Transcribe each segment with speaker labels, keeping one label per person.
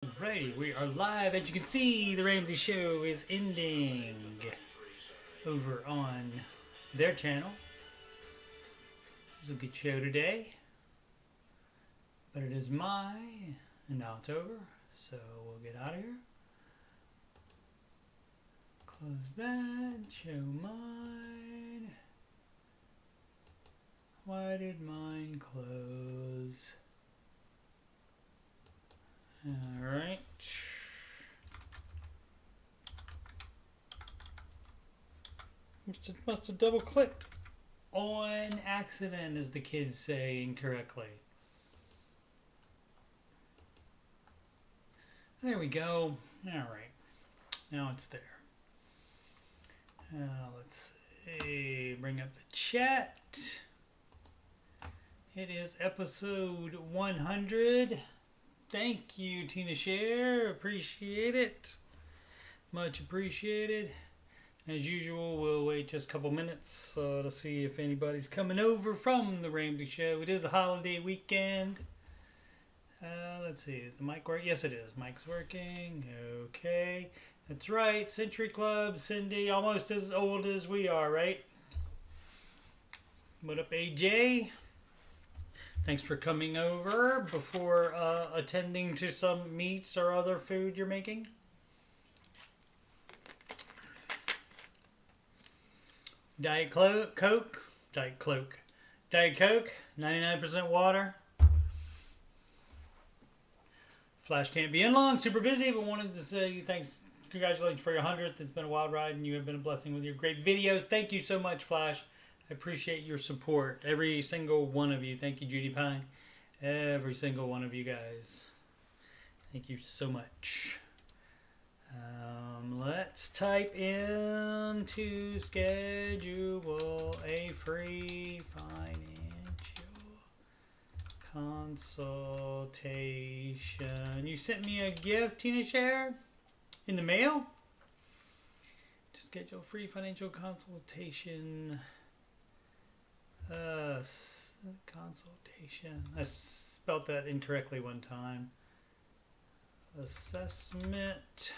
Speaker 1: Alrighty, we are live. As you can see, the Ramsey show is ending over on their channel. It's a good show today, but it is mine, and now it's over, so we'll get out of here. Close that, show mine. Why did mine close? Alright. Must have double clicked on accident, as the kids say incorrectly. There we go. Alright. Now it's there. Let's see. Bring up the chat. It is episode 100. Thank you, Tina Share. Appreciate it. Much appreciated. As usual, we'll wait just a couple minutes to see if anybody's coming over from the Ramsey show. It is a holiday weekend. Let's see. Is the mic working? Yes, it is. Mic's working. Okay. That's right. Century Club. Cindy, almost as old as we are, right? What up, AJ? Thanks for coming over before attending to some meats or other food you're making. Diet Coke, 99% water. Flash can't be in long, super busy, but wanted to say thanks, congratulations for your 100th. It's been a wild ride and you have been a blessing with your great videos. Thank you so much, Flash. I appreciate your support. Every single one of you. Thank you, Judy Pine. Every single one of you guys. Thank you so much. Let's type in to schedule a free financial consultation. You sent me a gift, Tina Share, in the mail? To schedule a free financial consultation. Consultation. I spelled that incorrectly one time. Assessment.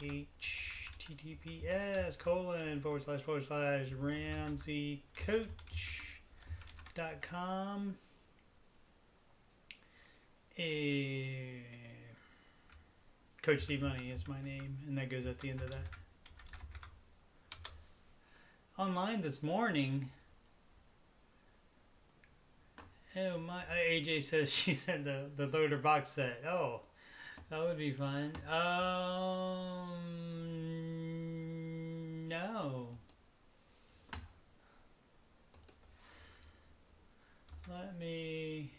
Speaker 1: https://ramseycoach.com. Coach D Money is my name, and that goes at the end of that. Online this morning. Oh my! AJ says she said the loader box set. Oh, that would be fun. No. Let me.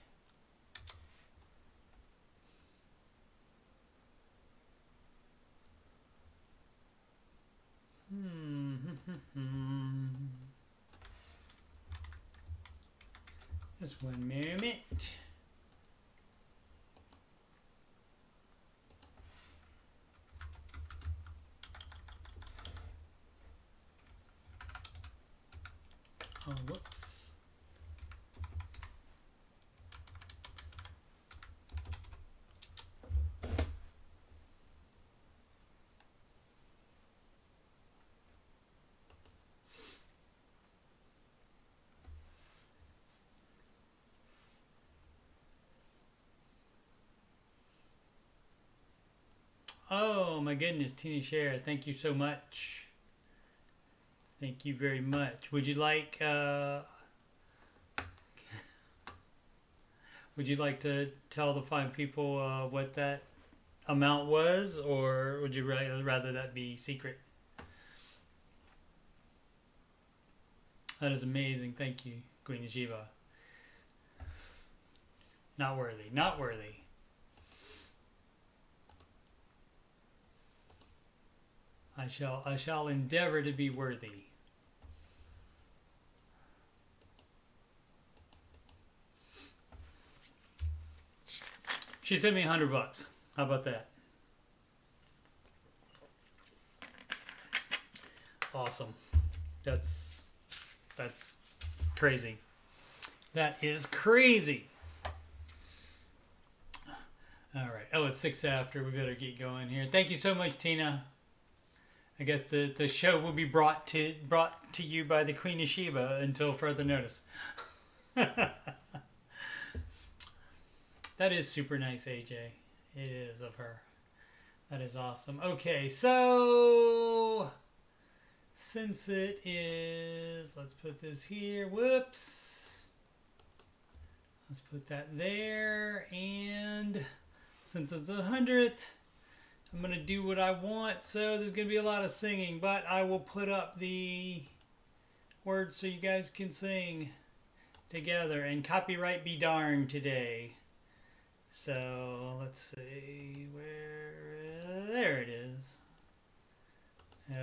Speaker 1: Just one moment. Oh, whoops. Oh my goodness, Tina Share, thank you so much. Thank you very much. Would you like to tell the fine people what that amount was, or would you rather that be secret? That is amazing. Thank you, Queen Shiva. Not worthy. Not worthy. I shall endeavor to be worthy. She sent me $100. How about that? Awesome. That's crazy. That is crazy. All right. Oh, it's 6 after. We better get going here. Thank you so much, Tina. I guess the show will be brought to you by the Queen of Sheba until further notice. That is super nice, AJ. It is of her. That is awesome. Okay, so since it is, let's put this here. Whoops. Let's put that there. And since it's 100th, I'm going to do what I want. So there's going to be a lot of singing, but I will put up the words so you guys can sing together. And copyright be darned today. So let's see where, there it is.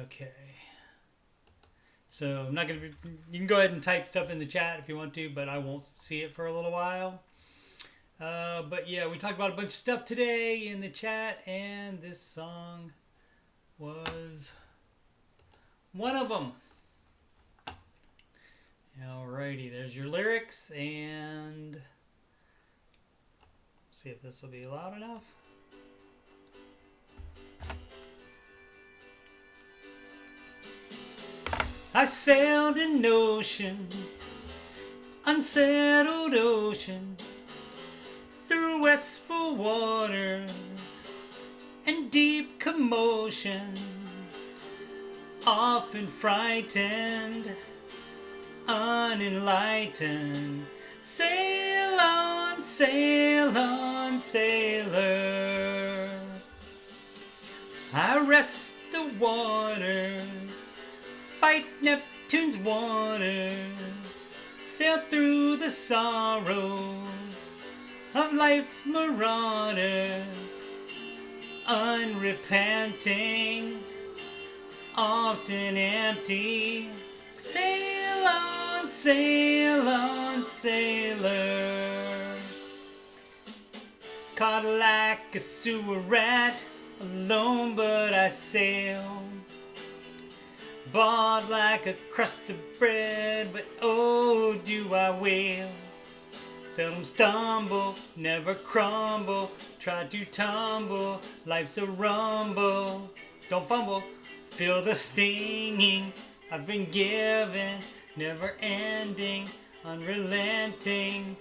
Speaker 1: Okay. So I'm not going to be, you can go ahead and type stuff in the chat if you want to, but I won't see it for a little while. But yeah, we talked about a bunch of stuff today in the chat, and this song was one of them. Alrighty, there's your lyrics, and see if this will be loud enough. I sailed an ocean, unsettled ocean, through westful waters and deep commotion, often frightened, unenlightened. Sail on, sailor. I rest the waters, fight Neptune's waters, sail through the sorrows of life's marauders, unrepenting, often empty. Sail on, sailor. Caught like a sewer rat, alone but I sail. Bought like a crust of bread, but oh, do I wail. Seldom stumble, never crumble, try to tumble, life's a rumble. Don't fumble, feel the stinging I've been given, never ending, unrelenting.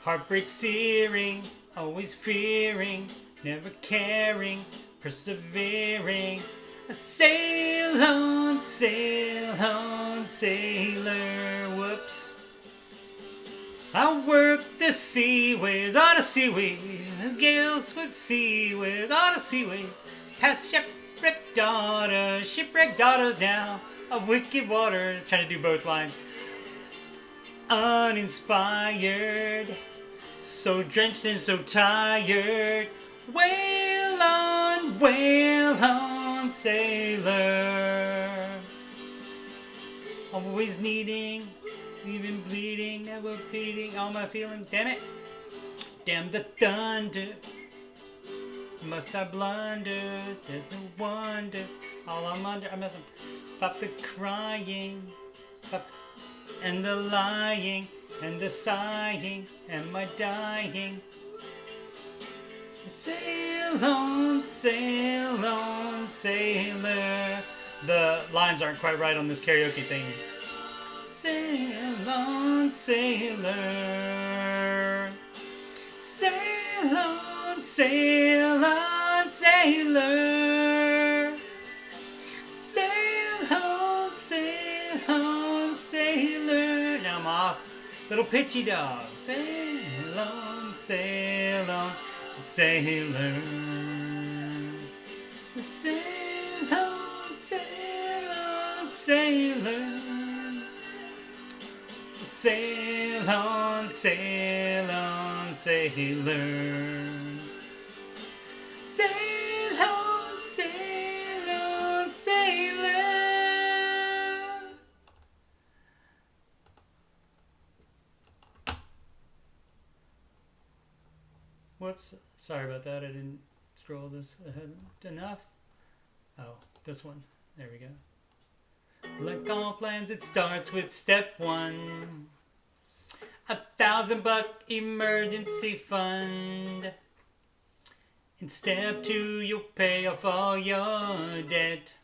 Speaker 1: Heartbreak searing, always fearing, never caring, persevering. Sail on, sailor. Whoops. I work the seaways on a seaweed, gale swept seaways on a seaweed, past shipwrecked daughters now of wicked waters. Trying to do both lines. Uninspired, so drenched and so tired. Wail on, sailor. Always needing, even bleeding, never pleading, all my feelings. Damn it. Damn the thunder. Must I blunder? There's no wonder. All I'm under, I'm messing. Stop the crying. Stop. And the lying. And the sighing. Am I dying? Sail on, sailor. The lines aren't quite right on this karaoke thing. Sail on, sailor. Sail on, sailor. Sail on, sailor. Now I'm off. Little pitchy dog. Sail on, sailor. Sail on, sailor. Sail on, sailor. Sail on, sailor. Whoops, sorry about that. I didn't scroll this ahead enough. Oh, this one. There we go. Like all plans, it starts with step one. $1,000 emergency fund. In step 2, you'll pay off all your debt.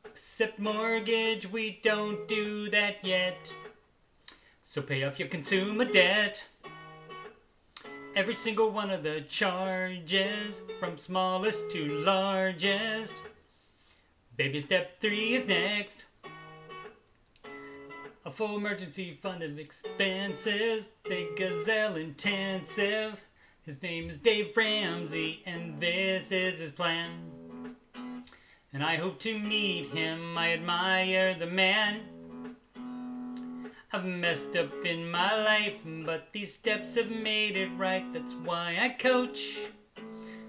Speaker 1: Except mortgage, we don't do that yet. So pay off your consumer debt. Every single one of the charges, from smallest to largest. Baby step 3 is next. A full emergency fund of expenses, the gazelle intensive. His name is Dave Ramsey, and this is his plan. And I hope to meet him, I admire the man. I've messed up in my life, but these steps have made it right. That's why I coach,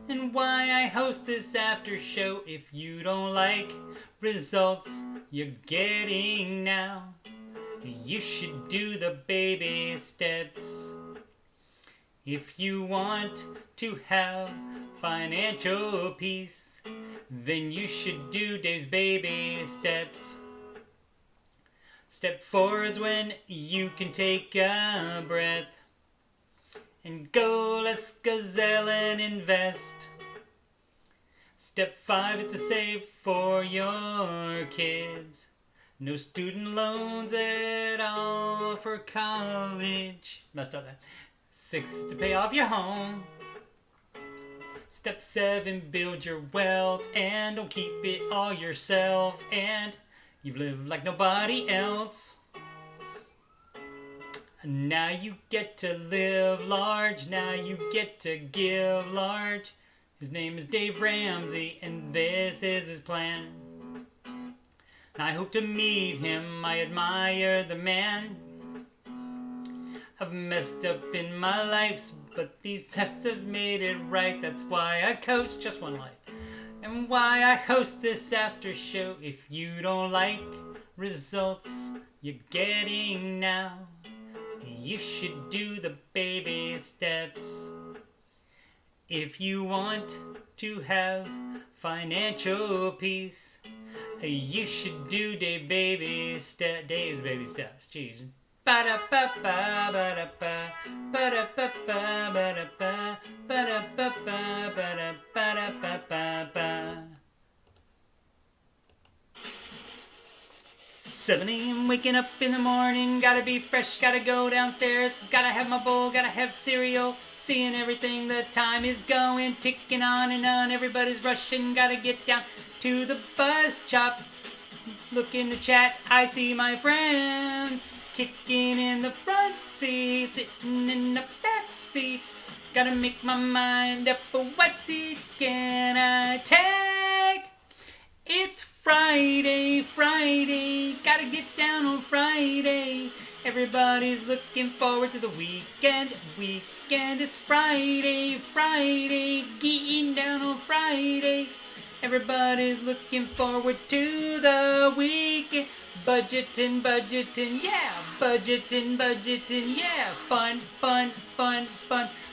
Speaker 1: and why I host this after show. If you don't like results you're getting now, you should do the baby steps. If you want to have financial peace, then you should do Dave's baby steps. Step 4 is when you can take a breath and go, let's gazelle and invest. Step 5 is to save for your kids. No student loans at all for college. Messed up that. 6 is to pay off your home. Step 7, build your wealth and don't keep it all yourself. And you've lived like nobody else. Now you get to live large. Now you get to give large. His name is Dave Ramsey, and this is his plan. And I hope to meet him. I admire the man. I've messed up in my life, but these steps have made it right. That's why I coach just one life, and why I host this after show. If you don't like results you're getting now, you should do the baby steps. If you want to have financial peace, you should do Dave's baby steps. Jeez. Ba-da-ba-ba, ba-da-ba, ba-da-ba-ba, ba-da-ba, ba-da-ba-ba, ba-da-ba-ba-ba. 7 a.m. waking up in the morning, gotta be fresh, gotta go downstairs, gotta have my bowl, gotta have cereal, seeing everything, the time is going, ticking on and on, everybody's rushing, gotta get down to the bus stop. Look in the chat, I see my friends kicking in the front seat, sitting in the back seat. Gotta make my mind up, what seat can I take? It's Friday, gotta get down on Friday. Everybody's looking forward to the weekend. It's Friday, getting down on Friday. Everybody's looking forward to the weekend. Budgeting, yeah. Budgeting, yeah. Fun.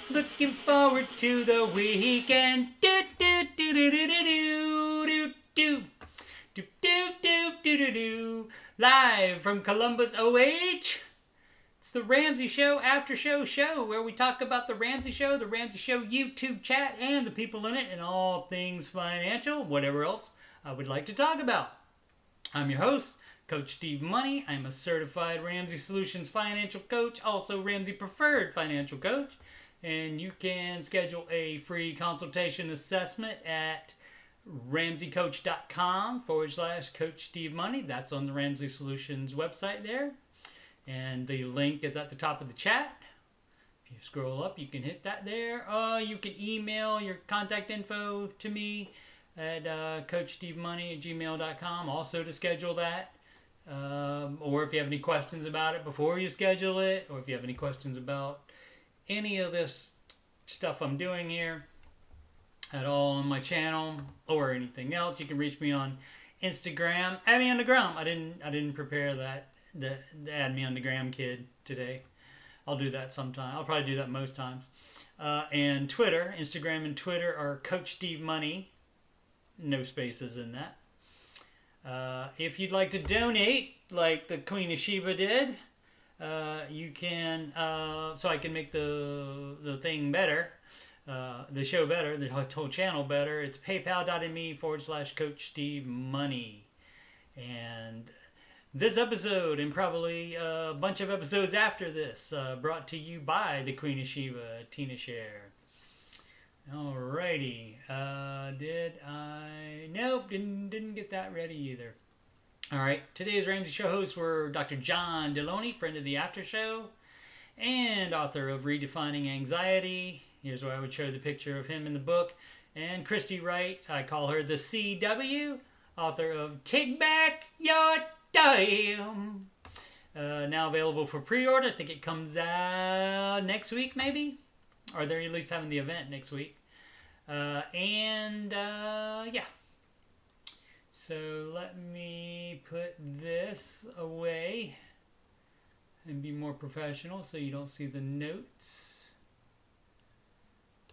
Speaker 1: Looking forward to the weekend. Live from Columbus, OH. It's the Ramsey Show Aftershow show, where we talk about the Ramsey Show YouTube chat, and the people in it, and all things financial, whatever else I would like to talk about. I'm your host, Coach Steve Money. I'm a certified Ramsey Solutions financial coach, also Ramsey Preferred financial coach, and you can schedule a free consultation assessment at ramseycoach.com/Coach Steve Money. That's on the Ramsey Solutions website there. And the link is at the top of the chat. If you scroll up, you can hit that there. You can email your contact info to me at CoachSteveMoney@gmail.com, also to schedule that. Or if you have any questions about it before you schedule it, or if you have any questions about any of this stuff I'm doing here at all on my channel or anything else, you can reach me on Instagram. Add me on the gram. I didn't prepare that. The add me on the gram kid today. I'll do that sometime. I'll probably do that most times. And Twitter, Instagram and Twitter are Coach Steve Money. No spaces in that. If you'd like to donate, like the Queen of Sheba did, you can, so I can make the thing better. the show better, the whole channel better, it's paypal.me/Coach Steve Money. And this episode, and probably a bunch of episodes after this, brought to you by the Queen of Sheba, Tina Share. Alrighty. Did I? Nope, didn't get that ready either. Alright, today's Ramsey Show hosts were Dr. John Deloney, friend of the Aftershow, and author of Redefining Anxiety. Here's where I would show the picture of him in the book. And Christy Wright, I call her the CW, author of Take Back Your Damn. Now available for pre-order. I think it comes out next week, maybe? Or they're at least having the event next week. Yeah. So let me put this away and be more professional so you don't see the notes.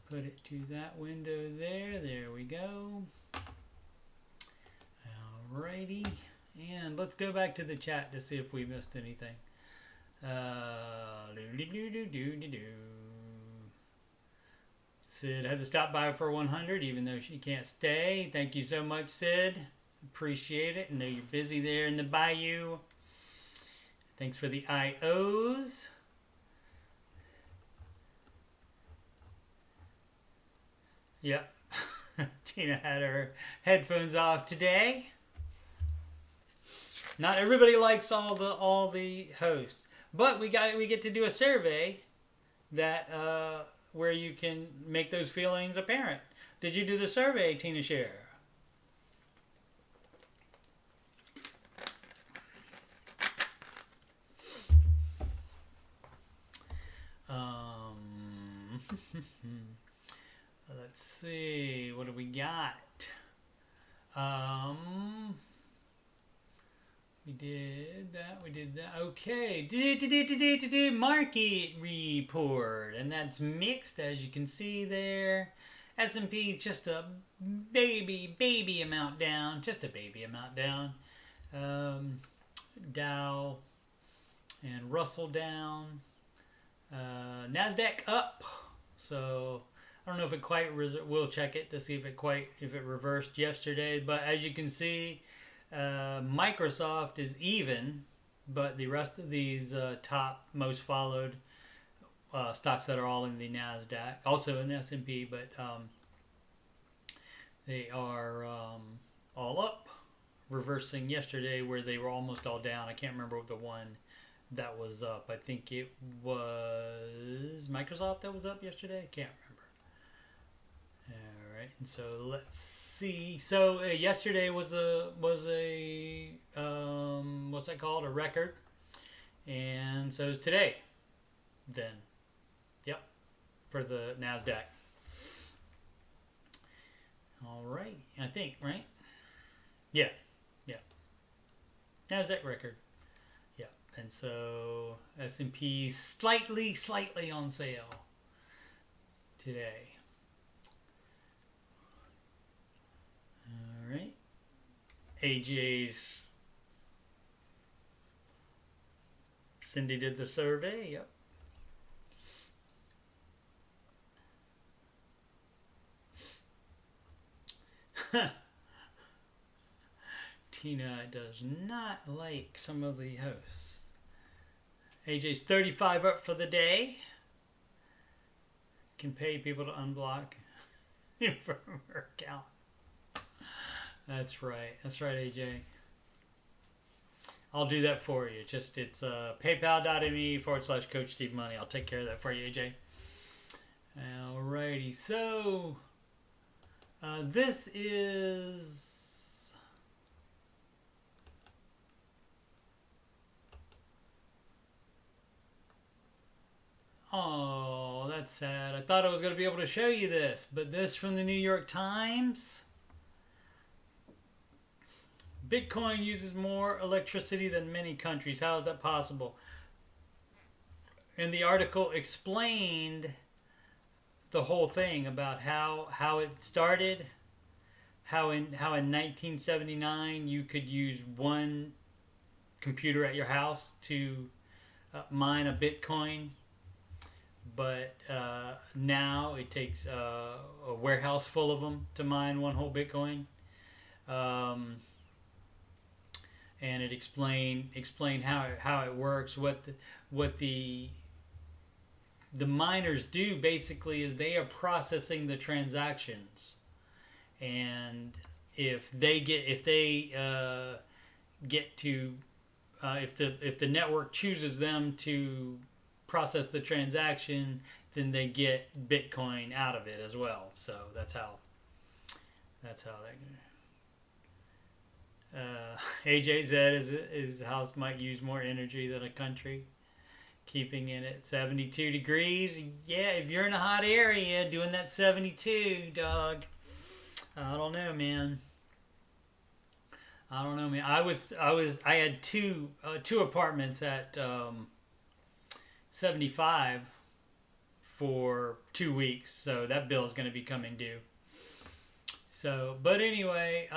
Speaker 1: Put it to that window there. There we go. Alrighty. And let's go back to the chat to see if we missed anything. Sid had to stop by for 100 even though she can't stay. Thank you so much, Sid. Appreciate it. I know you're busy there in the bayou. Thanks for the IOs. Yep. Tina had her headphones off today. Not everybody likes all the hosts, but we get to do a survey that where you can make those feelings apparent. Did you do the survey, Tina Share? Let's see, what do we got? We did that. Okay, market report, and that's mixed, as you can see there. S&P just a baby amount down, Dow and Russell down. NASDAQ up. So I don't know if it quite, we'll check it to see if it reversed yesterday. But as you can see, Microsoft is even, but the rest of these top most followed stocks that are all in the NASDAQ, also in the S&P, but they are all up, reversing yesterday where they were almost all down. I can't remember the one that was up. I think it was Microsoft that was up yesterday. I can't remember. All right, and so let's see. So yesterday was a what's that called? A record, and so is today. Then, yep, for the NASDAQ. All right, I think right. Yeah. NASDAQ record. And so S&P slightly on sale today. All right. AJ's. Cindy did the survey. Yep. Tina does not like some of the hosts. AJ's 35 up for the day. Can pay people to unblock from her account. That's right, AJ. I'll do that for you. It's paypal.me/Coach Steve Money. I'll take care of that for you, AJ. Alrighty, so this is. Oh, that's sad. I thought I was going to be able to show you this, but this from the New York Times. Bitcoin uses more electricity than many countries. How is that possible? And the article explained the whole thing about how it started, how in 1979 you could use one computer at your house to mine a Bitcoin. But now it takes a warehouse full of them to mine one whole Bitcoin. Um, and it explained how it works. What the miners do basically is they are processing the transactions, and if they get to if the network chooses them to process the transaction, then they get Bitcoin out of it as well. So that's how that. AJ said his house might use more energy than a country. Keeping it at 72 degrees. Yeah, if you're in a hot area doing that 72, dog. I don't know, man. I had two apartments at 75 for 2 weeks, so that bill is going to be coming due. So, but anyway,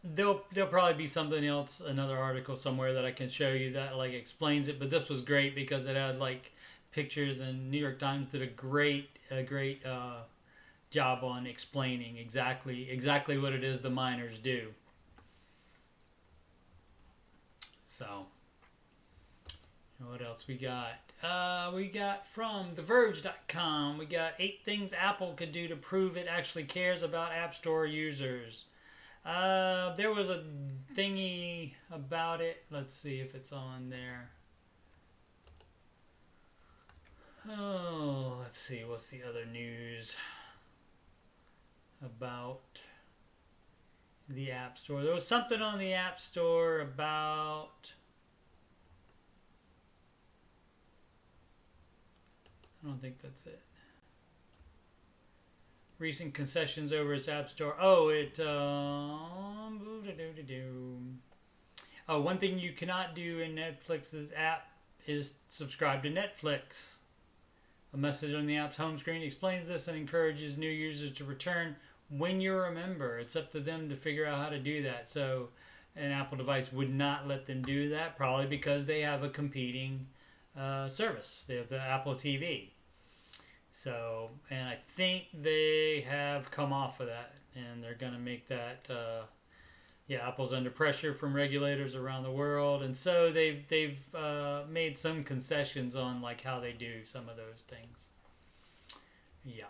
Speaker 1: there'll probably be something else, another article somewhere that I can show you that like explains it. But this was great because it had like pictures, and New York Times did a great job on explaining exactly what it is the miners do. So, what else we got? We got from TheVerge.com. We got 8 things Apple could do to prove it actually cares about App Store users. There was a thingy about it. Let's see if it's on there. Oh, let's see. What's the other news about the App Store? There was something on the App Store about... I don't think that's it. Recent concessions over its App Store. Oh, one thing you cannot do in Netflix's app is subscribe to Netflix. A message on the app's home screen explains this and encourages new users to return when you're a member. It's up to them to figure out how to do that. So an Apple device would not let them do that, probably because they have a competing service. They have the Apple TV. So, and I think they have come off of that, and they're going to make that, Apple's under pressure from regulators around the world, and so they've made some concessions on like how they do some of those things. Yeah.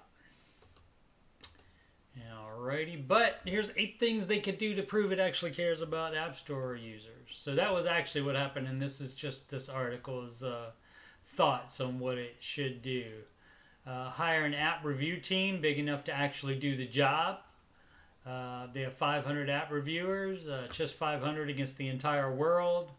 Speaker 1: Alrighty, but here's 8 things they could do to prove it actually cares about App Store users. So that was actually what happened, and this is just this article's thoughts on what it should do. Hire an app review team big enough to actually do the job. They have 500 app reviewers, just 500 against the entire world.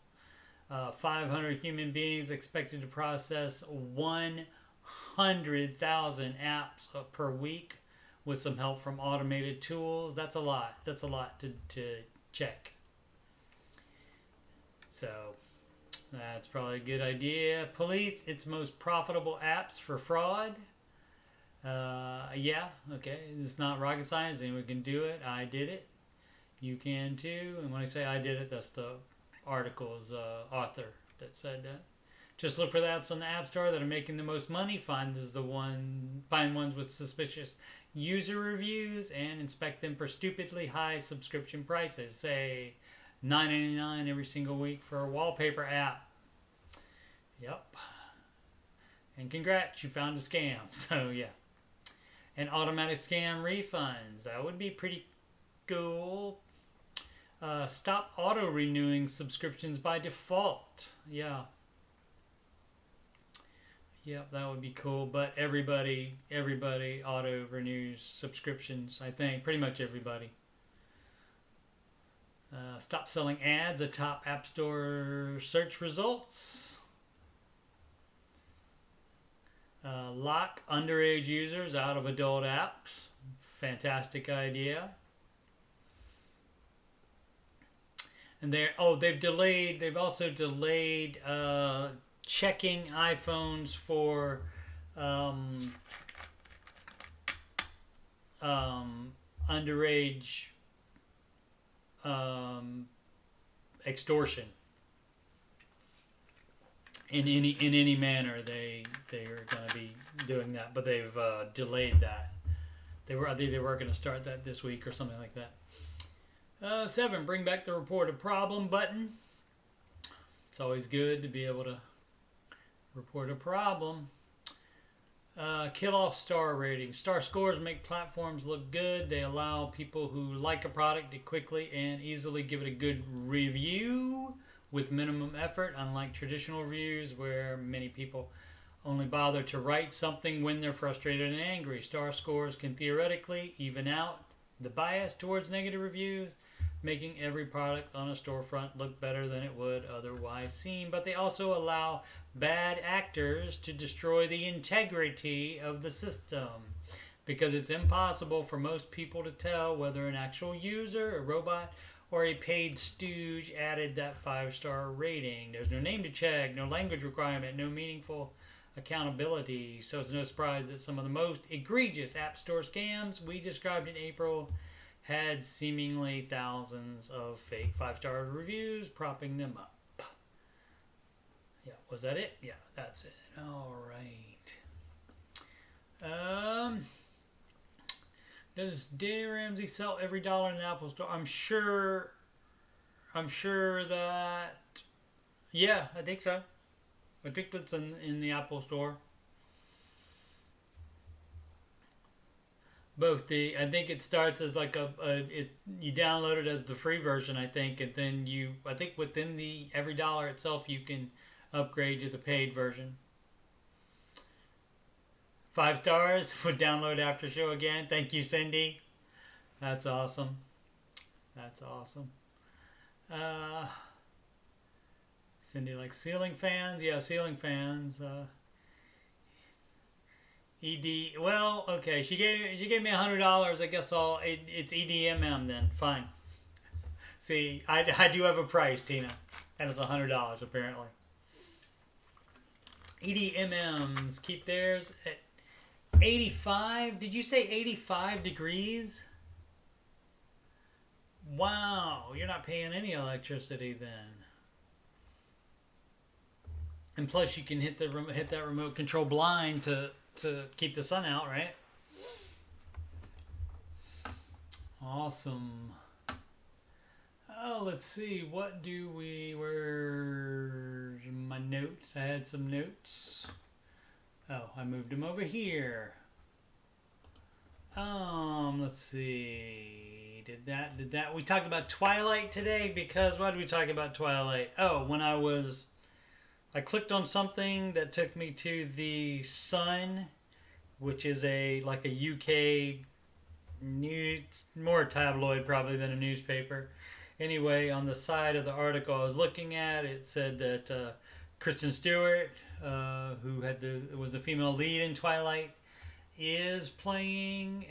Speaker 1: 500 human beings expected to process 100,000 apps per week with some help from automated tools. That's a lot. That's a lot to check. So that's probably a good idea. Police its most profitable apps for fraud. Okay. It's not rocket science. Anyone can do it. I did it. You can too. And when I say I did it, that's the article's author that said that. Just look for the apps on the App Store that are making the most money. Find ones with suspicious user reviews and inspect them for stupidly high subscription prices. Say $9.99 every single week for a wallpaper app. Yep. And congrats, you found a scam. So yeah. And automatic scam refunds. That would be pretty cool. Stop auto-renewing subscriptions by default. Yeah. Yep, that would be cool. But everybody auto-renews subscriptions, I think. Pretty much everybody. Stop selling ads atop App Store search results. Lock underage users out of adult apps. Fantastic idea. And they've also delayed checking iPhones for underage extortion in any manner. They are going to be doing that, but they've delayed that. I think they were going to start that this week or something like that. 7, bring back the report a problem button. It's always good to be able to report a problem. Kill off star ratings. Star scores make platforms look good. They allow people who like a product to quickly and easily give it a good review with minimum effort, unlike traditional reviews where many people only bother to write something when they're frustrated and angry. Star scores can theoretically even out the bias towards negative reviews, making every product on a storefront look better than it would otherwise seem. But they also allow bad actors to destroy the integrity of the system, because it's impossible for most people to tell whether an actual user, a robot, or a paid stooge added that 5-star rating. There's no name to check, no language requirement, no meaningful accountability. So it's no surprise that some of the most egregious App Store scams we described in April had seemingly thousands of fake 5-star reviews propping them up. Yeah, was that it? Yeah, that's it. All right. Does Dave Ramsey sell every dollar in the Apple Store? I'm sure that, yeah, I think so. I think that's in the Apple Store. I think it starts as like you download it as the free version, I think, and then I think within the every dollar itself you can upgrade to the paid version. 5 stars would download Aftershow again. Thank you, Cindy. That's awesome. That's awesome. Cindy likes ceiling fans. Yeah, ceiling fans. ED. Well, okay. She gave me $100. I guess it's EDMM then. Fine. See, I do have a price, Tina, and it's $100 apparently. EDMMs keep theirs at 85. Did you say 85 degrees? Wow, you're not paying any electricity then. And plus, you can hit that remote control blind to keep the sun out, right? Awesome. Oh, let's see. Where's my notes? I had some notes. Oh, I moved them over here. Let's see. Did that. We talked about Twilight today because why did we talk about Twilight? Oh, when I clicked on something that took me to the Sun, which is like a UK news, more tabloid probably than a newspaper. Anyway, on the side of the article I was looking at, it said that Kristen Stewart, who was the female lead in Twilight, is playing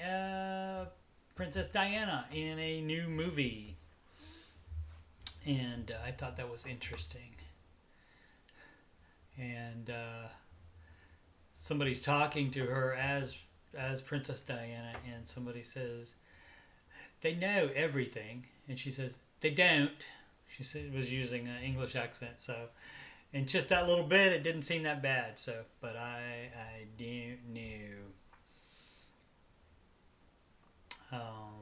Speaker 1: Princess Diana in a new movie. And I thought that was interesting. And somebody's talking to her as Princess Diana, and somebody says, they know everything. And she says, they don't. She said, was using an English accent, so... And just that little bit, it didn't seem that bad. So, but I don't know.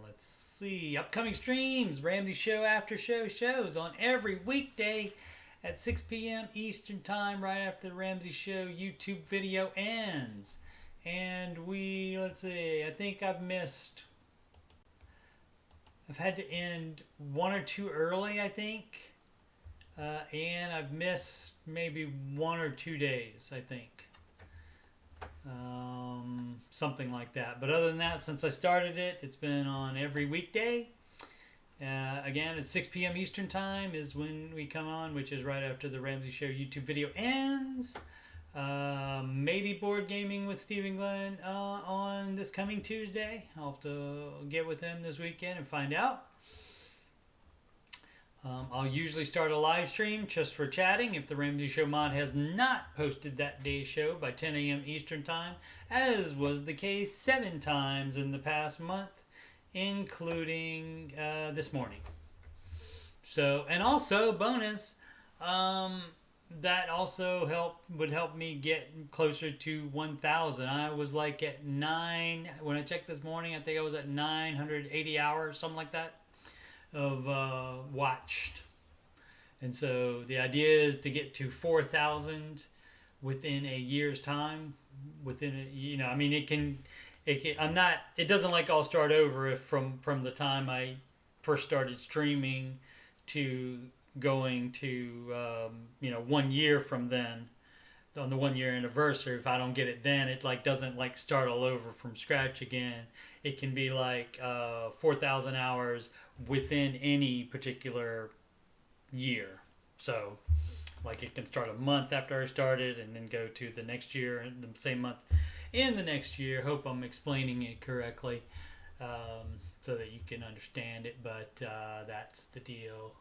Speaker 1: Let's see. Upcoming streams. Ramsey Show After Show shows on every weekday at 6 p.m. Eastern Time, right after the Ramsey Show YouTube video ends. And let's see. I think I've had to end 1 or 2 early, I think. And I've missed maybe 1 or 2 days, I think. Something like that. But other than that, since I started it, it's been on every weekday. Again, at 6 p.m. Eastern Time is when we come on, which is right after the Ramsey Show YouTube video ends. Maybe board gaming with Stephen Glenn on this coming Tuesday. I'll have to get with him this weekend and find out. I'll usually start a live stream just for chatting if the Ramsey Show mod has not posted that day's show by 10 a.m. Eastern Time, as was the case 7 times in the past month, including this morning. So, and also, bonus, that also would help me get closer to 1,000. I was like at 9 when I checked this morning. I think I was at 980 hours, something like that, of watched. And so the idea is to get to 4,000 within a year's time. Within a, I mean, it can. I'm not. It doesn't like all start over if from the time I first started streaming to going to 1 year from then, on the 1 year anniversary. If I don't get it then, it like doesn't like start all over from scratch again. It can be like 4,000 hours within any particular year. So like it can start a month after I started and then go to the next year and the same month in the next year. Hope I'm explaining it correctly, so that you can understand it. But that's the deal,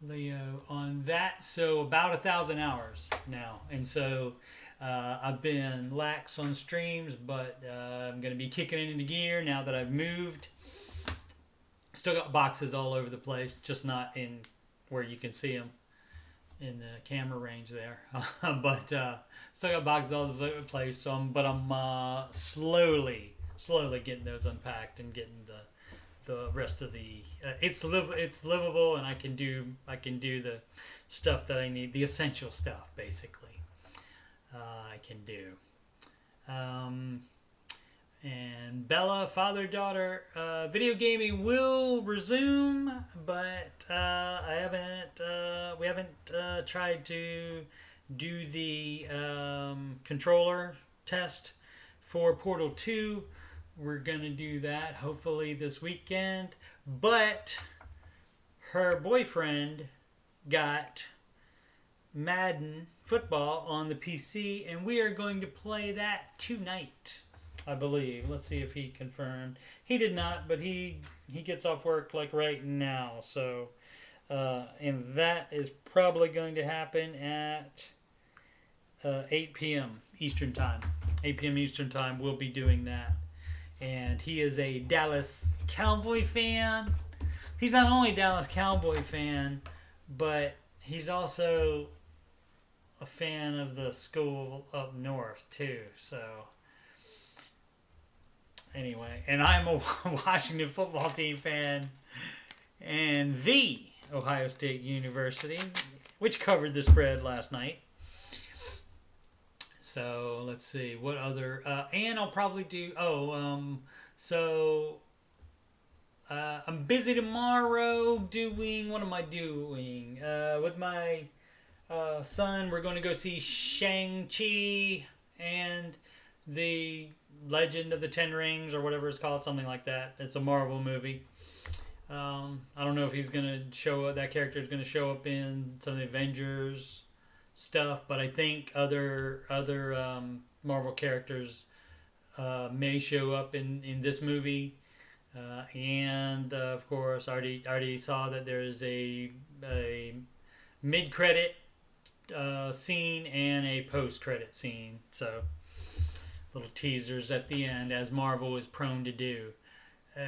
Speaker 1: Leo, on that. So about 1,000 hours now. And so I've been lax on streams, but I'm going to be kicking it into gear now that I've moved. Still got boxes all over the place, just not in where you can see them in the camera range there. But still got boxes all over the place. So I'm slowly getting those unpacked and getting the rest of the it's livable, and I can do the stuff that I need, the essential stuff basically. I can do. And Bella, father-daughter, video gaming will resume, but we haven't tried to do the controller test for Portal 2. We're going to do that hopefully this weekend, but her boyfriend got Madden football on the PC, and we are going to play that tonight, I believe. Let's see if he confirmed. He did not, but he gets off work like right now. So, and that is probably going to happen at 8 p.m. Eastern Time. 8 p.m. Eastern Time, we'll be doing that. And he is a Dallas Cowboy fan. He's not only a Dallas Cowboy fan, but he's also a fan of the school up north too. So anyway, and I'm a Washington football team fan, and the Ohio State University, which covered the spread last night. So let's see what other, and I'll probably do. I'm busy tomorrow doing. What am I doing? With my son, we're going to go see Shang-Chi and the Legend of the Ten Rings, or whatever it's called, something like that. It's a Marvel movie. I don't know if he's going to show up. That character is going to show up in some of the Avengers stuff, but I think other Marvel characters may show up in this movie. And of course, I already saw that there is a mid-credit scene and a post-credit scene. So little teasers at the end, as Marvel is prone to do.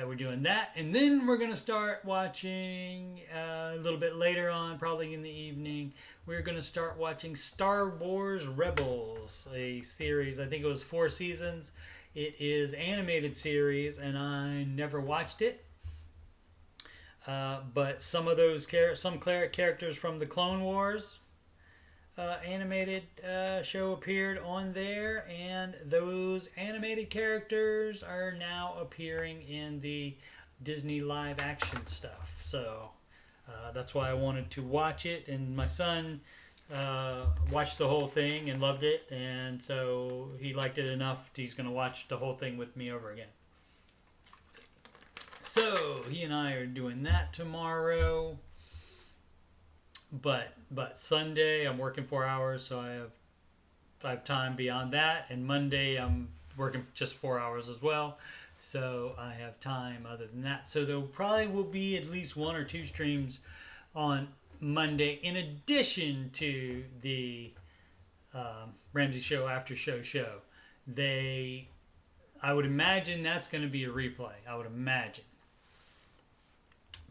Speaker 1: We're doing that, and then we're going to start watching a little bit later on, probably in the evening. We're going to start watching Star Wars Rebels, a series. I think it was 4 seasons. It is animated series, and I never watched it. But some of those characters from the Clone Wars animated show appeared on there, and those animated characters are now appearing in the Disney live action stuff. So that's why I wanted to watch it, and my son watched the whole thing and loved it, and so he liked it enough he's going to watch the whole thing with me over again. So he and I are doing that tomorrow. But Sunday I'm working 4 hours, so I have time beyond that. And Monday I'm working just 4 hours as well, so I have time other than that. So there probably will be at least 1 or 2 streams on Monday, in addition to the Ramsey Show Aftershow show. I would imagine that's going to be a replay. I would imagine.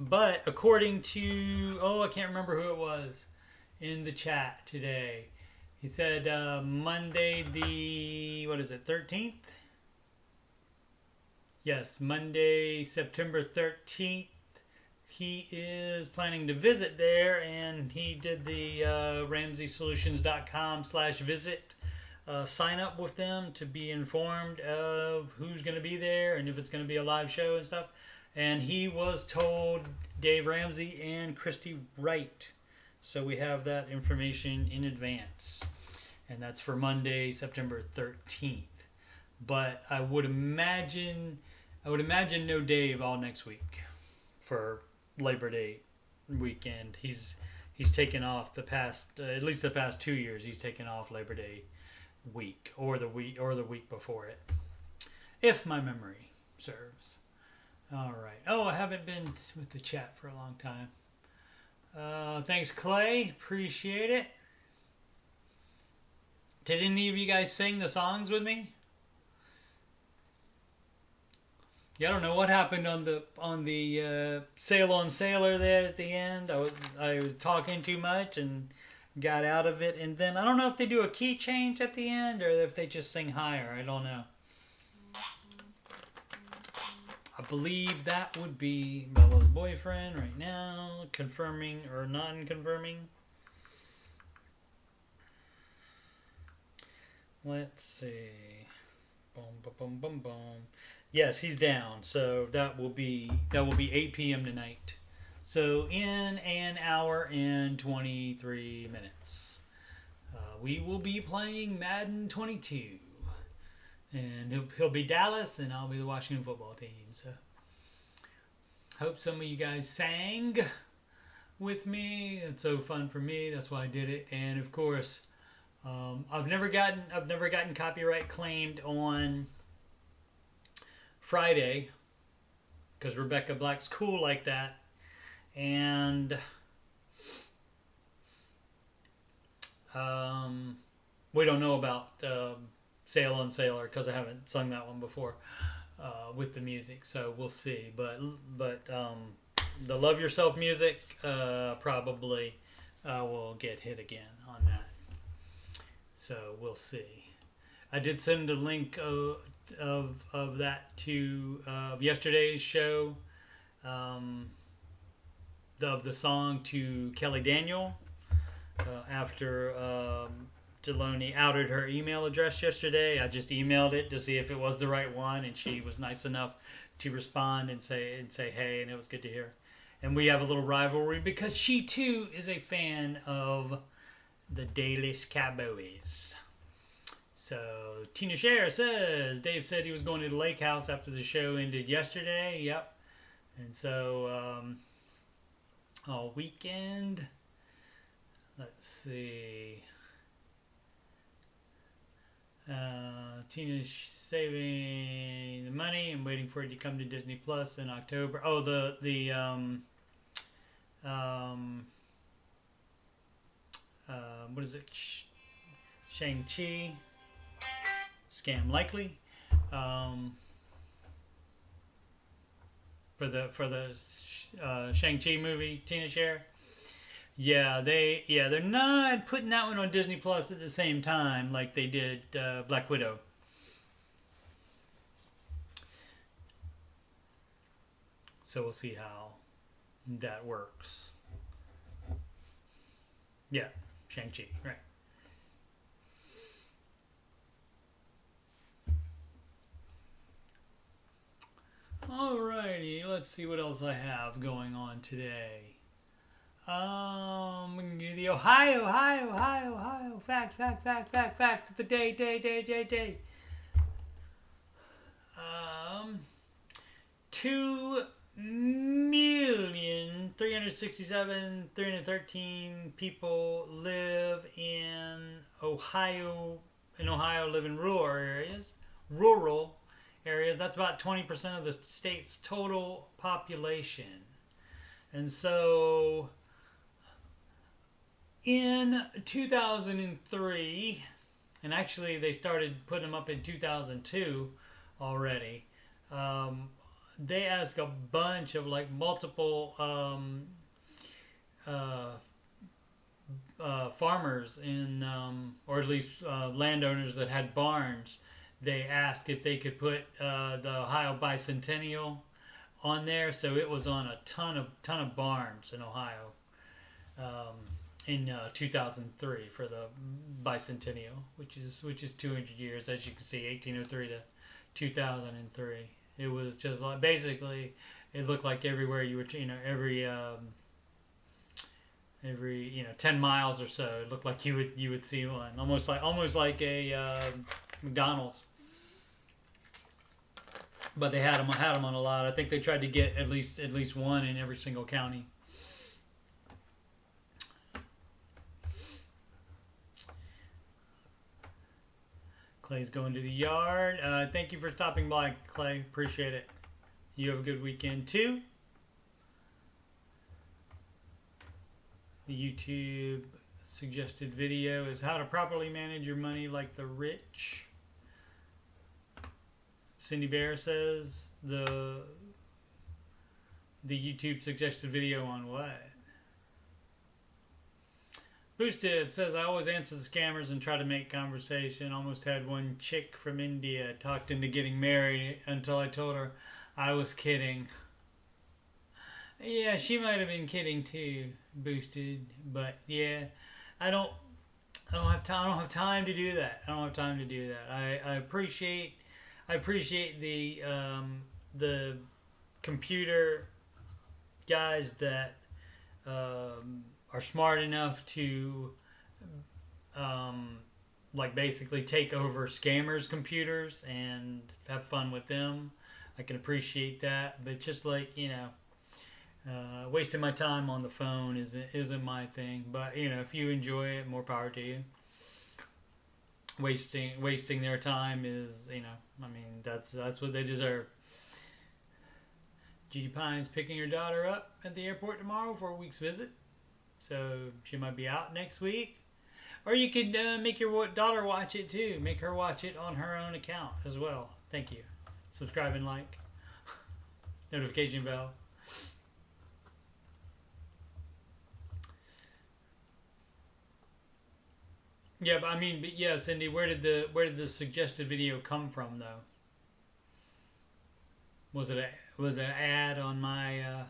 Speaker 1: But according to, I can't remember who it was. in the chat today. He said Monday the, what is it, 13th? Yes, Monday, September 13th. He is planning to visit there, and he did the RamseySolutions.com/visit. Sign up with them to be informed of who's going to be there and if it's going to be a live show and stuff. And he was told Dave Ramsey and Christy Wright. So we have that information in advance. And that's for Monday, September 13th. But I would imagine no Dave all next week for Labor Day weekend. He's taken off the past at least the past 2 years. He's taken off Labor Day week or the week before it, if my memory serves. All right. Oh, I haven't been with the chat for a long time. Thanks, Clay. Appreciate it. Did any of you guys sing the songs with me? Yeah, I don't know what happened on the Sail on Sailor there at the end. I was talking too much and got out of it, and then I don't know if they do a key change at the end or if they just sing higher. I don't know. I believe that would be Bella's boyfriend right now, confirming or non-confirming. Let's see. Boom, boom, boom, boom, boom. Yes, he's down. So that will be 8 p.m. tonight. So in an hour and 23 minutes, we will be playing Madden 22. And he'll be Dallas, and I'll be the Washington football team. So hope some of you guys sang with me. It's so fun for me. That's why I did it. And of course, I've never gotten copyright claimed on Friday because Rebecca Black's cool like that. And we don't know about Sail on Sailor because I haven't sung that one before with the music, so we'll see. But the Love Yourself music probably will get hit again on that. So we'll see. I did send a link of that to yesterday's show of the song to Kelly Daniel after Deloney outed her email address yesterday. I just emailed it to see if it was the right one, and she was nice enough to respond and say hey, and it was good to hear. And we have a little rivalry because she too is a fan of the Dallas Cowboys. So Tina Scher says Dave said he was going to the lake house after the show ended yesterday. Yep. And so all weekend. Let's see. Tina's saving the money and waiting for it to come to Disney Plus in October. Oh, what is it? Shang-Chi. Scam likely. For the Shang-Chi movie, Tina Scher. Yeah, they're not putting that one on Disney Plus at the same time like they did Black Widow. So we'll see how that works. Yeah, Shang-Chi, right. Alrighty, let's see what else I have going on today. We can do the Ohio fact of the day. 2,367,313 people live in Ohio. Live in rural areas. That's about 20% of the state's total population. And so in 2003, and actually they started putting them up in 2002 already, they asked a bunch of multiple farmers in, or at least landowners that had barns. They asked if they could put the Ohio Bicentennial on there, so it was on a ton of barns in Ohio in 2003 for the Bicentennial, which is 200 years, as you can see, 1803 to 2003. It was just like, basically, it looked like everywhere you were, every 10 miles or so, it looked like you would see one, almost like a McDonald's. But they had them on a lot. I think they tried to get at least one in every single county. Clay's going to the yard. Thank you for stopping by, Clay. Appreciate it. You have a good weekend too. The YouTube suggested video is how to properly manage your money like the rich. Cindy Bear says the YouTube suggested video on what? Boosted says I always answer the scammers and try to make conversation. Almost had one chick from India talked into getting married until I told her I was kidding. Yeah, she might have been kidding too, Boosted. But yeah, I don't have time to do that. I don't have time to do that. I appreciate the computer guys that are smart enough to like basically take over scammers' computers and have fun with them. I can appreciate that, but just like, wasting my time on the phone isn't my thing. But if you enjoy it, more power to you. Wasting their time is, that's what they deserve. Judy Pine is picking her daughter up at the airport tomorrow for a week's visit, so she might be out next week. Or you could make your daughter watch it too. Make her watch it on her own account as well. Thank you. Subscribe and like. Notification bell. Yeah, but yeah, Cindy, where did the suggested video come from though? Was it an ad on my?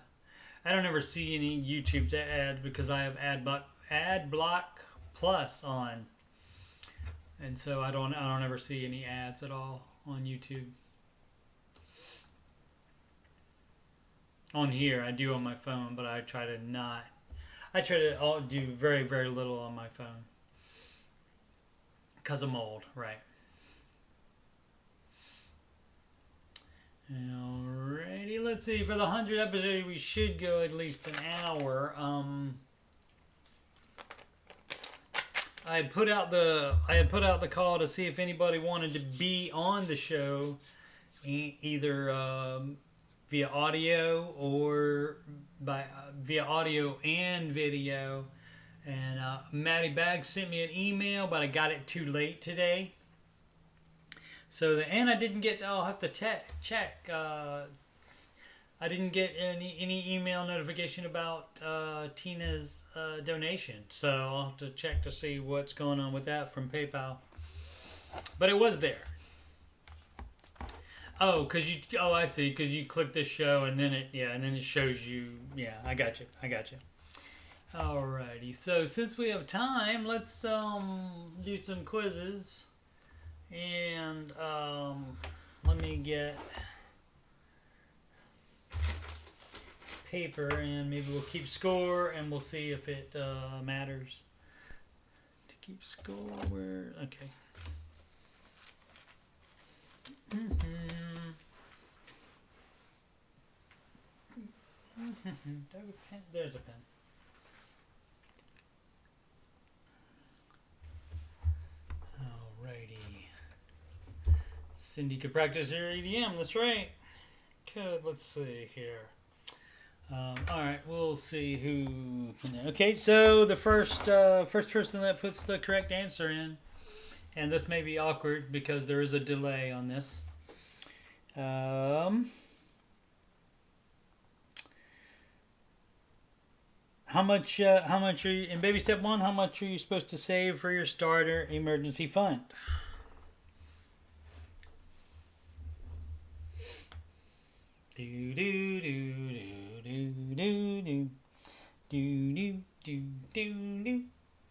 Speaker 1: I don't ever see any YouTube ads because I have ad block plus on, and so I don't ever see any ads at all on YouTube. On here, I do on my phone, but I try to do very, very little on my phone. Because I'm old, right. Alrighty, let's see. For the 100th episode, we should go at least an hour. I had put out the call to see if anybody wanted to be on the show, either via audio or via audio and video. And Maddie Baggs sent me an email, but I got it too late today. So and I didn't get. I'll have to check. I didn't get any email notification about Tina's donation, so I'll have to check to see what's going on with that from PayPal. But it was there. Oh, I see. Because you click this show and then it shows you. Yeah, I got you. Alrighty, so since we have time, let's do some quizzes, and let me get paper, and maybe we'll keep score, and we'll see if it matters to keep score. Okay. There's a pen. Alrighty. Cindy could practice her EDM, that's right. Good, let's see here. Alright, we'll see who can. Okay, so the first person that puts the correct answer in, and this may be awkward because there is a delay on this. How much are you in baby step 1? How much are you supposed to save for your starter emergency fund? Do do do do do do do do do do do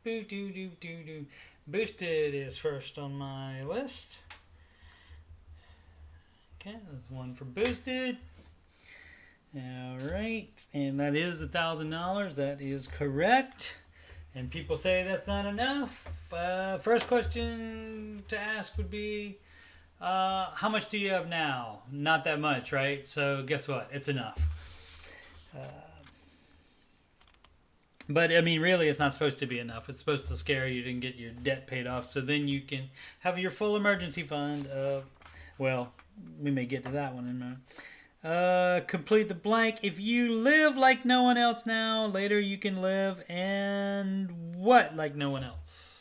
Speaker 1: do do do do do. Boosted is first on my list. Okay, that's one for boosted. All right, and that is $1,000. That is correct. And people say that's not enough. First question to ask would be, how much do you have now? Not that much, right? So guess what? It's enough. But I mean, really, it's not supposed to be enough. It's supposed to scare you to get your debt paid off, so then you can have your full emergency fund. Well, we may get to that one in a minute. Complete the blank. If you live like no one else now, later you can live and what like no one else?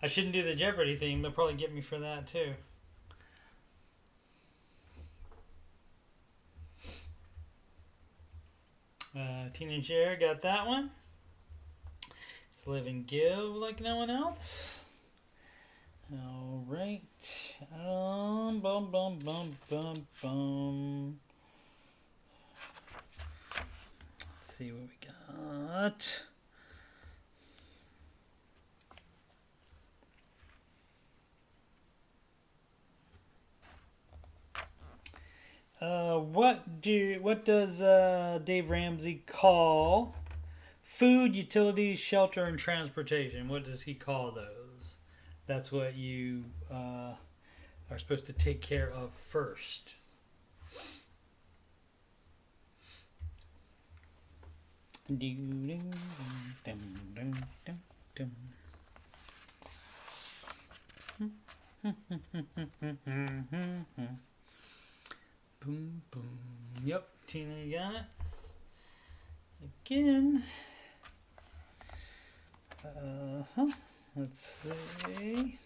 Speaker 1: I shouldn't do the Jeopardy theme. They'll probably get me for that too. Teenage Air got that one. It's Live and Give like no one else. All right. Bum bum bum bum bum. Let's see what we got. What does Dave Ramsey call food, utilities, shelter, and transportation? What does he call those? That's what you are supposed to take care of first. Boom, boom. Yep, Tina, you got it. Again. Let's see.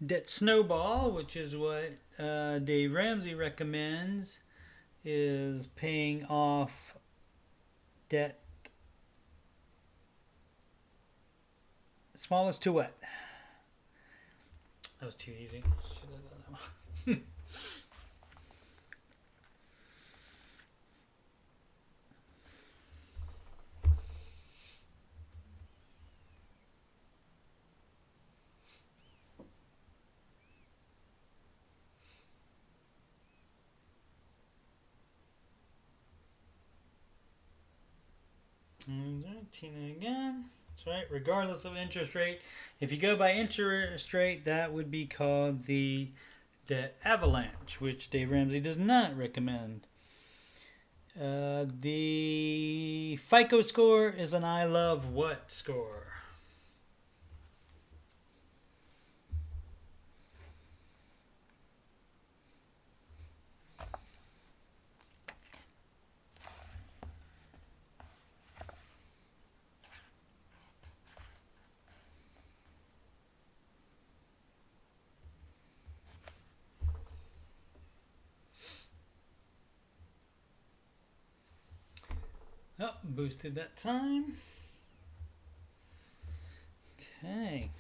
Speaker 1: Debt snowball, which is what Dave Ramsey recommends, is paying off debt smallest to what? That was too easy. Should have done that one. Tina again. That's right. Regardless of interest rate, if you go by interest rate, that would be called the debt avalanche, which Dave Ramsey does not recommend. The FICO score is an I love what score? Oh, boosted that time. Okay.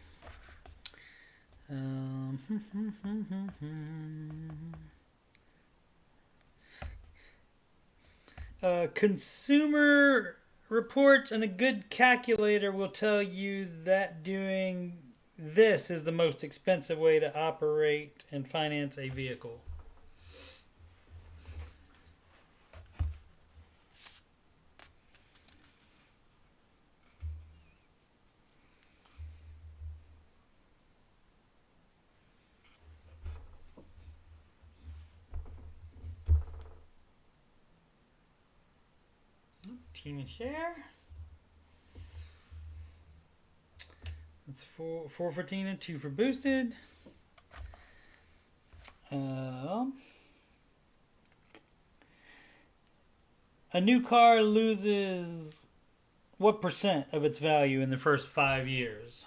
Speaker 1: Consumer reports and a good calculator will tell you that doing this is the most expensive way to operate and finance a vehicle. Tina share. That's four for Tina, 2 for boosted. A new car loses what % of its value in the first 5 years?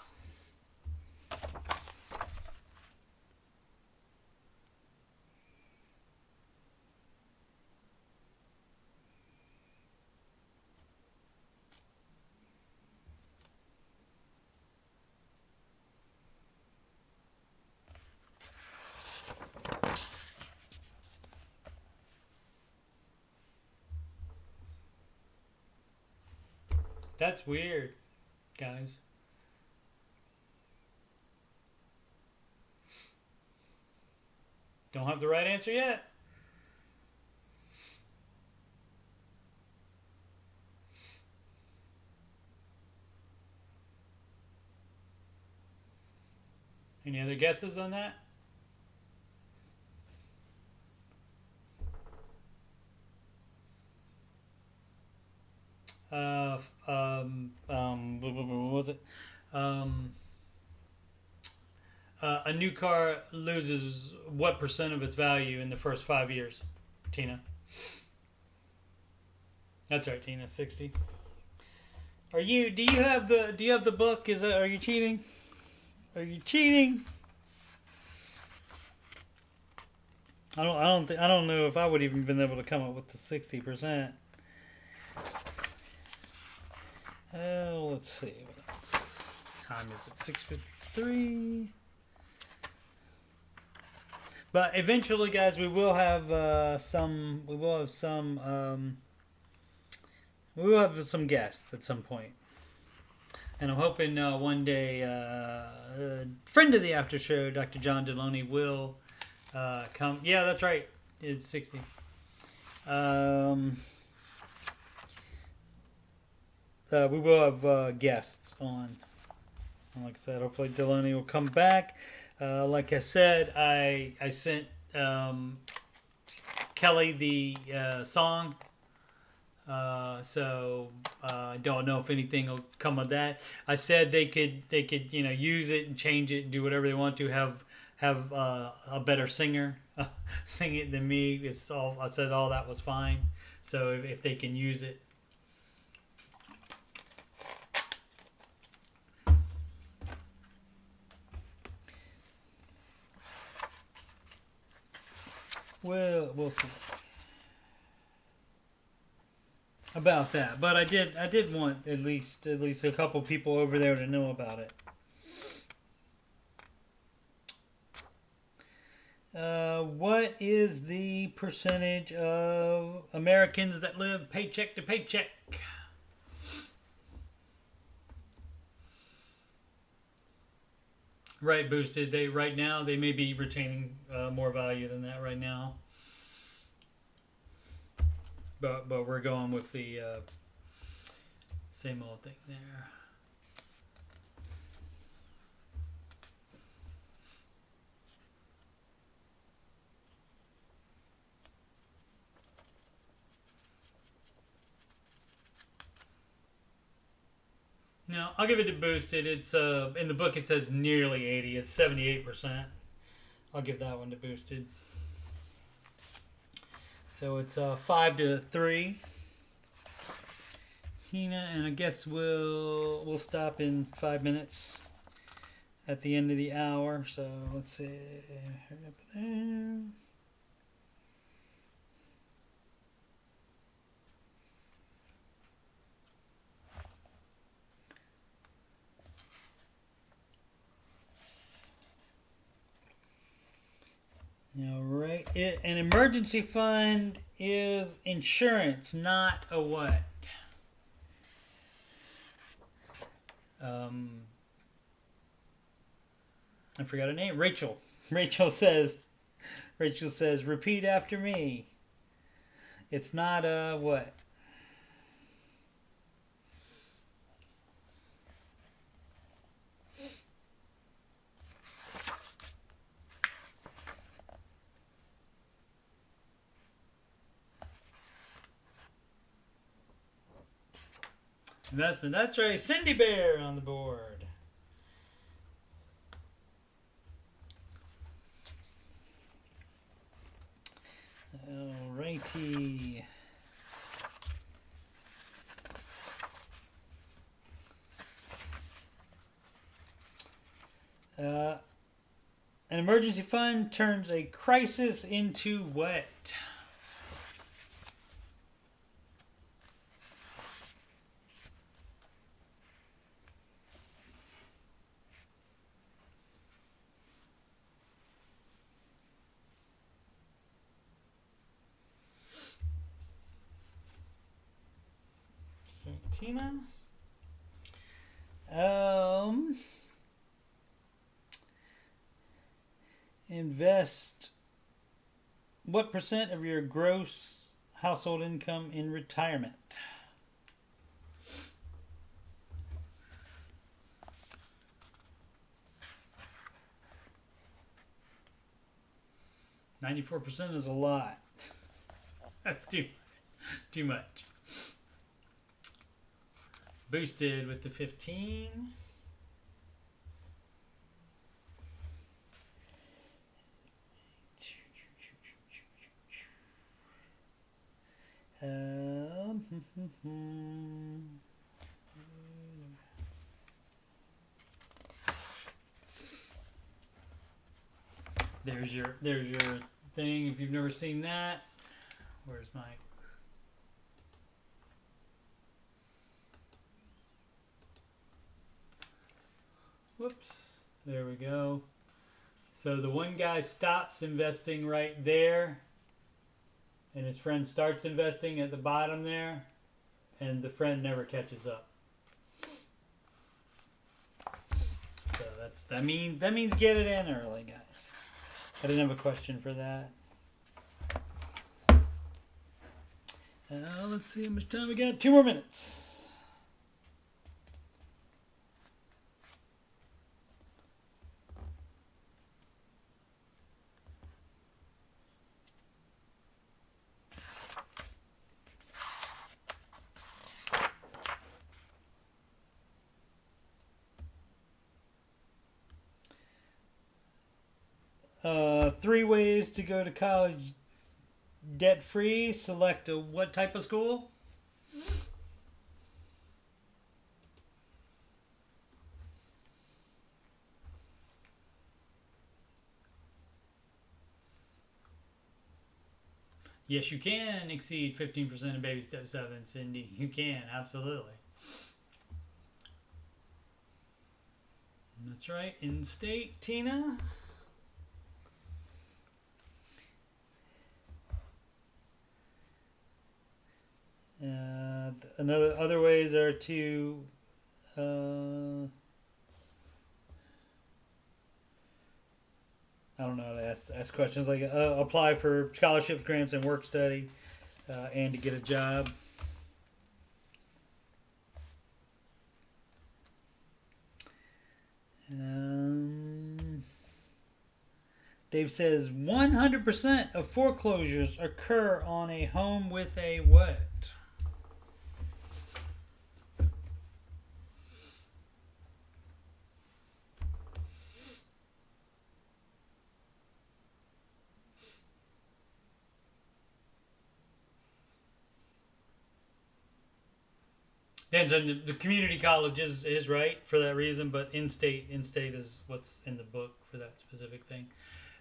Speaker 1: That's weird, guys. Don't have the right answer yet. Any other guesses on that? What was it? A new car loses what % of its value in the first 5 years? Tina. That's right, Tina. 60. Do you have the book? Are you cheating? Are you cheating? I don't know if I would even been able to come up with the 60%. Let's see. Time is at 6:53. But eventually, guys, we will have some. We will have some. We will have some guests at some point. And I'm hoping one day a friend of the after show, Dr. John Deloney, will come. Yeah, that's right. It's 60. We will have guests on. And like I said, hopefully Deloney will come back. Like I said, I sent Kelly the song. So I don't know if anything will come of that. I said they could use it and change it and do whatever they want to. Have a better singer sing it than me. I said all that was fine. So if they can use it. Well, we'll see about that. But I did want at least a couple people over there to know about it. What is the percentage of Americans that live paycheck to paycheck? Right, boosted. Right now they may be retaining more value than that right now, but we're going with the same old thing there. No, I'll give it to boosted. It's in the book it says nearly 80. It's 78%. I'll give that one to boosted. So it's 5-3. Tina, and I guess we'll stop in 5 minutes at the end of the hour. So let's see. Right up there. All right. An emergency fund is insurance, not a what? I forgot her name. Rachel. Rachel says, repeat after me. It's not a what? investment. That's right. Cindy Bear on the board. Alrighty. An emergency fund turns a crisis into what? Tina? Invest what % of your gross household income in retirement? $94% is a lot. That's too much. Boosted with the 15. There's your thing. If you've never seen that, where's my? Whoops. There we go. So the one guy stops investing right there, and his friend starts investing at the bottom there, and the friend never catches up. So that means get it in early, guys. I didn't have a question for that. Let's see how much time we got. 2 more minutes. Three ways to go to college debt-free. Select what type of school? Yes, you can exceed 15% of baby step 7, Cindy. You can, absolutely. That's right. In-state, Tina. Other ways are to I don't know how to ask questions like apply for scholarships, grants, and work study, and to get a job. Dave says 100% of foreclosures occur on a home with a what? Then the community college is right for that reason, but in-state is what's in the book for that specific thing.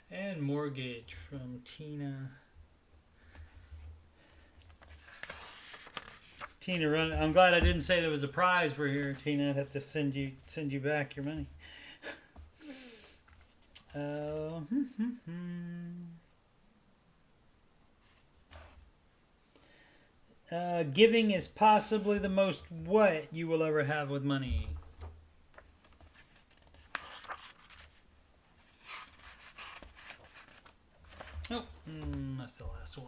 Speaker 1: And mortgage from Tina. Tina, run! I'm glad I didn't say there was a prize for here, Tina. I'd have to send you back your money. Giving is possibly the most what you will ever have with money. Oh, that's the last one.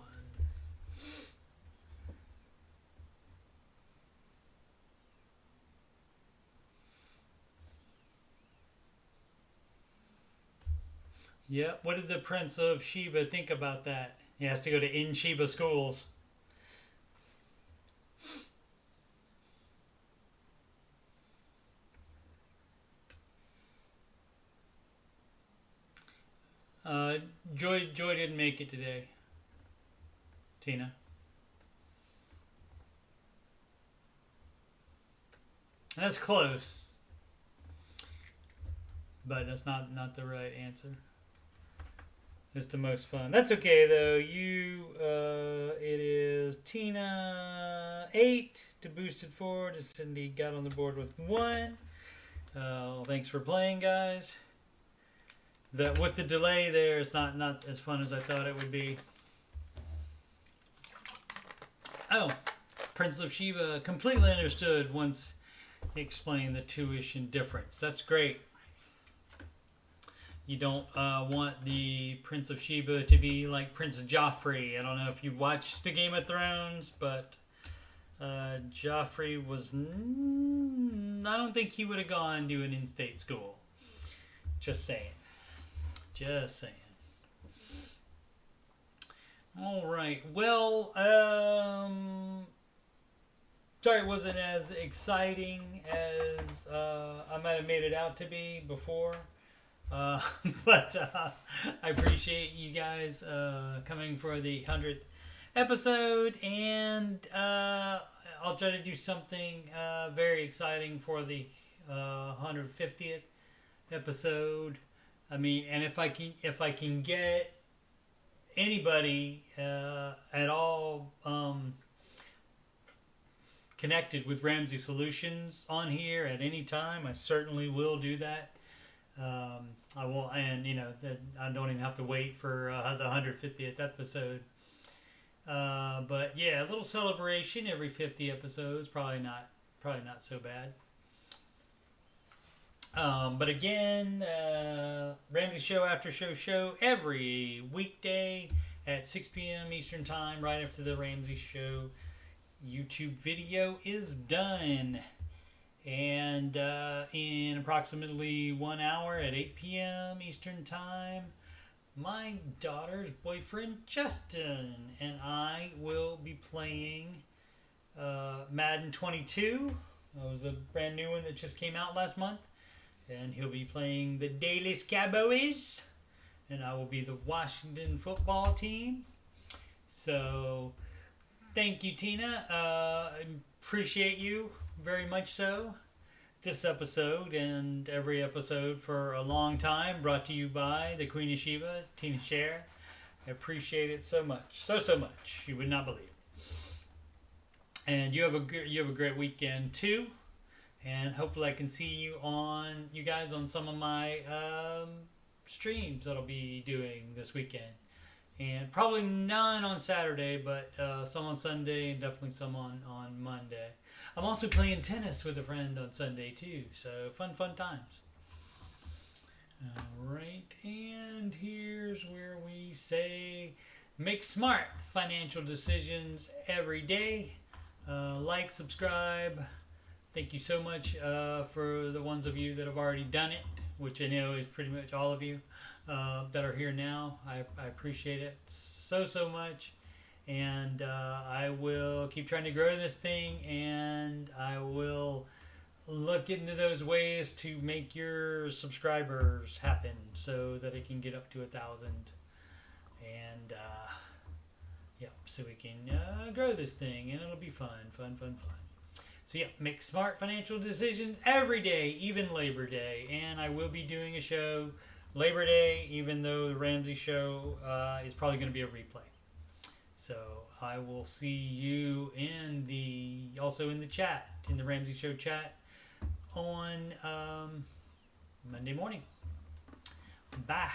Speaker 1: Yep. What did the Prince of Sheba think about that? He has to go to in Sheba schools. Joy didn't make it today. Tina. That's close. But that's not the right answer. It's the most fun. That's okay though. It is Tina 8 to Boosted Forward. Cindy got on the board with 1. Thanks for playing, guys. With the delay there, it's not as fun as I thought it would be. Oh, Prince of Sheba completely understood once he explained the tuition difference. That's great. You don't want the Prince of Sheba to be like Prince Joffrey. I don't know if you've watched the Game of Thrones, but Joffrey was... I don't think he would have gone to an in-state school. Just saying. Just saying. All right. Well, sorry it wasn't as exciting as I might have made it out to be before. But I appreciate you guys coming for the 100th episode, and I'll try to do something very exciting for the 150th episode. I mean, and if I can get anybody at all connected with Ramsey Solutions on here at any time, I certainly will do that. I will, and I don't even have to wait for the 150th episode. But yeah, a little celebration every 50 episodes, probably not so bad. But again, Ramsey Show Aftershow show every weekday at 6 p.m. Eastern Time, right after the Ramsey Show YouTube video is done. And in approximately 1 hour at 8 p.m. Eastern Time, my daughter's boyfriend Justin and I will be playing Madden 22. That was the brand new one that just came out last month. And he'll be playing the Dallas Cowboys. And I will be the Washington football team. So, thank you, Tina. Appreciate you very much so. This episode and every episode for a long time brought to you by the Queen of Sheba, Tina Share. I appreciate it so much. So much. You would not believe. And you have a great weekend too. And hopefully I can see you guys on some of my streams that I'll be doing this weekend. And probably none on Saturday, but some on Sunday and definitely some on Monday. I'm also playing tennis with a friend on Sunday too, so fun times. Alright, and here's where we say make smart financial decisions every day. Like, subscribe. Thank you so much for the ones of you that have already done it, which I know is pretty much all of you that are here now. I appreciate it so much. And I will keep trying to grow this thing, and I will look into those ways to make your subscribers happen so that it can get up to 1,000. And so we can grow this thing, and it'll be fun. So yeah, make smart financial decisions every day, even Labor Day. And I will be doing a show Labor Day, even though the Ramsey Show is probably going to be a replay. So I will see you also in the chat, in the Ramsey Show chat on Monday morning. Bye.